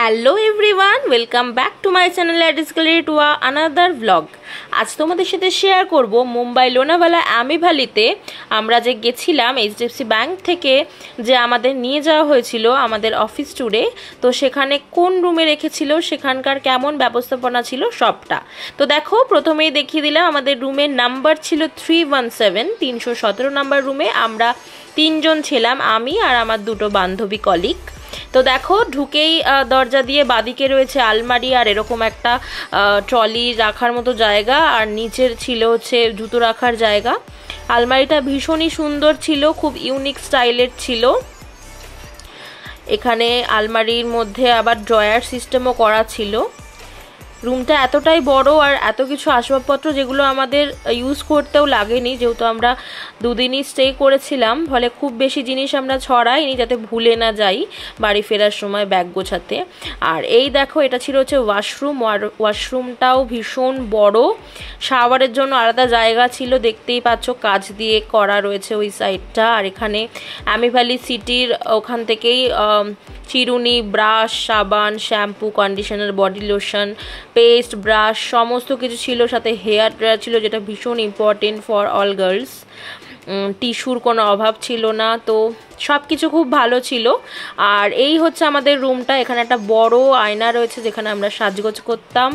Hello everyone, welcome back to my channel অ্যাডিসকালি to another blog. আজ তোমাদের সাথে শেয়ার করব মুম্বাই লোনাভালা অ্যামি ভ্যালিতে আমরা যে গেছিলাম এইচডিএফসি ব্যাংক থেকে, যে আমাদের নিয়ে যাওয়া হয়েছিল আমাদের অফিস ট্যুরে। তো সেখানে কোন রুমে রেখেছিল, সেখানকার কেমন ব্যবস্থাপনা ছিল সবটা। তো দেখো, প্রথমেই দেখিয়ে দিলাম আমাদের রুমের নাম্বার ছিল 317, 317 নাম্বার রুমে আমরা তিনজন ছিলাম, আমি আর আমার দুটো বান্ধবী কলিগ। তো দেখো, ঢুকেই দরজা দিয়ে বাদিকে রয়েছে আলমারি আর এরকম একটা ট্রলি রাখার মতো জায়গা, আর নিচের ছিল হচ্ছে জুতো রাখার জায়গা। আলমারিটা ভীষণই সুন্দর ছিল, খুব ইউনিক স্টাইলের ছিল। এখানে আলমারির মধ্যে আবার ড্রয়ার সিস্টেমও করা ছিল। রুমটা এতটাই বড় আর এত কিছু আসবাবপত্র যেগুলো আমাদের ইউজ করতেও লাগেনি, যেহেতু আমরা দুদিনই স্টে করেছিলাম, ফলে খুব বেশি জিনিস আমরা ছড়াইনি যাতে ভুলে না যাই বাড়ি ফেরার সময় ব্যাগ গোছাতে। আর এই দেখো, এটা ছিল হচ্ছে ওয়াশরুম। ওয়াশরুমটাও ভীষণ বড়, শাওয়ারের জন্য আলাদা জায়গা ছিল, দেখতেই পাচ্ছ কাচ দিয়ে করা রয়েছে ওই সাইডটা। আর এখানে অ্যামি ভ্যালি সিটির ওখান থেকেই চিরুনি, ব্রাশ, সাবান, shampoo, conditioner, body lotion, paste, brush সমস্ত কিছু ছিল। সাথে হেয়ার ড্রায়ার ছিল, যেটা ভীষণ ইম্পর্টেন্ট ফর অল গার্লস। টিস্যুর কোনো অভাব ছিল না, তো সব কিছু খুব ভালো ছিল। আর এই হচ্ছে আমাদের রুমটা। এখানে একটা বড় আয়না রয়েছে যেখানে আমরা সাজগোজ করতাম।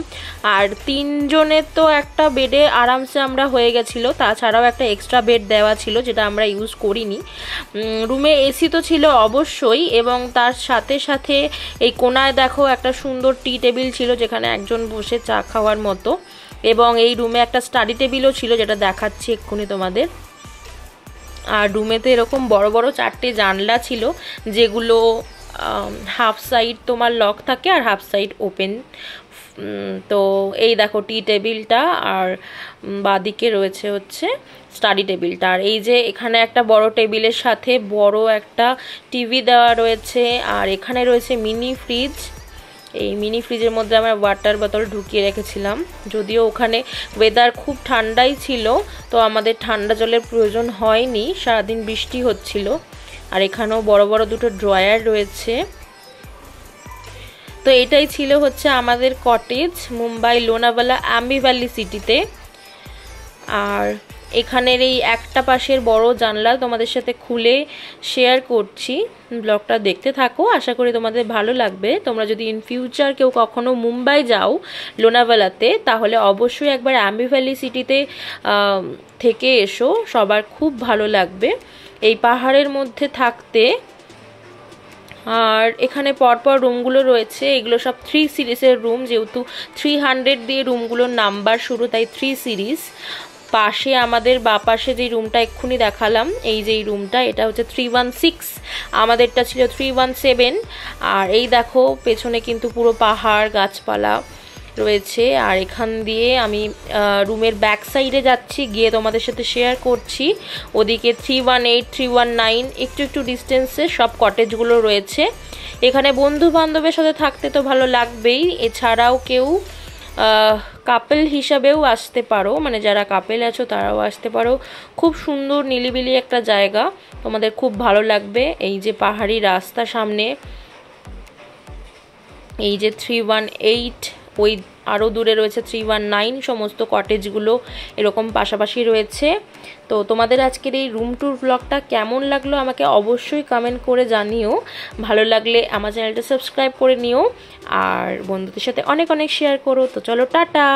আর তিনজনের তো একটা বেডে আরামসে আমরা হয়ে গেছিলো, তাছাড়াও একটা এক্সট্রা বেড দেওয়া ছিল যেটা আমরা ইউজ করিনি। রুমে এসি তো ছিল অবশ্যই, এবং তার সাথে সাথে এই কোনায় দেখো একটা সুন্দর টি টেবিল ছিল যেখানে একজন বসে চা খাওয়ার মতো, এবং এই রুমে একটা স্টাডি টেবিলও ছিল যেটা দেখাচ্ছি এক্ষুনি তোমাদের। আর রুমেতে এরকম বড় বড় 4টে জানলা ছিল, যেগুলো হাফ সাইড তোমার লক থাকে আর হাফ সাইড ওপেন। তো এই দেখো টি টেবিলটা, আর বাদিকে রয়েছে হচ্ছে স্টাডি টেবিলটা। আর এই যে এখানে একটা বড় টেবিলের সাথে বড় একটা টিভি দেওয়া রয়েছে। আর এখানে রয়েছে মিনি ফ্রিজ। এই মিনি ফ্রিজের মধ্যে আমরা ওয়াটার বোতল ঢুকিয়ে রেখেছিলাম, যদিও ওখানে ওয়েদার খুব ঠান্ডাই ছিল, তো আমাদের ঠান্ডা জলের প্রয়োজন হয়নি, সারাদিন বৃষ্টি হচ্ছিল। আর এখানেও বড় বড় দুটো ড্রয়ার রয়েছে। তো এটাই ছিল হচ্ছে আমাদের কটেজ মুম্বাই লোনাভালা অ্যামি ভ্যালি সিটিতে। আর এখানের এই একটা পাশের বড় জানলা তোমাদের সাথে খুলে শেয়ার করছি, ব্লগটা দেখতে থাকো, আশা করি তোমাদের ভালো লাগবে। তোমরা যদি ইন ফিউচার কেউ কখনো মুম্বাই যাও লোনাভালাতে, তাহলে অবশ্যই একবার অ্যামি ভ্যালি সিটিতে থেকে এসো, সবার খুব ভালো লাগবে এই পাহাড়ের মধ্যে থাকতে। আর এখানে পরপর রুমগুলো রয়েছে, এগুলো সব 3 সিরিজের রুম, যেহেতু 300 দিয়ে রুমগুলোর নাম্বার শুরু, তাই 3 সিরিজ। পাশে আমাদের বাপাশে যে রুমটা এক্ষুনি দেখালাম, এই যে রুমটা, এটা হচ্ছে 316, আমাদেরটা ছিল 317। আর এই দেখো পেছনে কিন্তু পুরো পাহাড় গাছপালা রয়েছে। আর এখান দিয়ে আমি রুমের ব্যাক সাইডে যাচ্ছি, গিয়ে তোমাদের সাথে শেয়ার করছি। ওদিকে 318, 319 একটু একটু ডিস্টেন্সে সব কটেজগুলো রয়েছে। এখানে বন্ধু বান্ধবের সাথে থাকতে তো ভালো লাগবেই, এছাড়াও কেউ কাপেল হিসাবেও আসতে পারো, মানে যারা কাপেল আছো তারাও আসতে পারো। খুব সুন্দর নিলিবিলি একটা জায়গা, তোমাদের খুব ভালো লাগবে। এই যে পাহাড়ি রাস্তা সামনে, এই যে 318, ওই আরও দূরে রয়েছে 319, সমস্ত কটেজগুলো এরকম পাশাপাশি রয়েছে। তো তোমাদের আজকের এই রুম ট্যুর ব্লগটা কেমন লাগলো আমাকে অবশ্যই কমেন্ট করে জানিও। ভালো লাগলে আমার চ্যানেলটা সাবস্ক্রাইব করে নিও, আর বন্ধুদের সাথে অনেক অনেক শেয়ার করো। তো চলো, টাটা।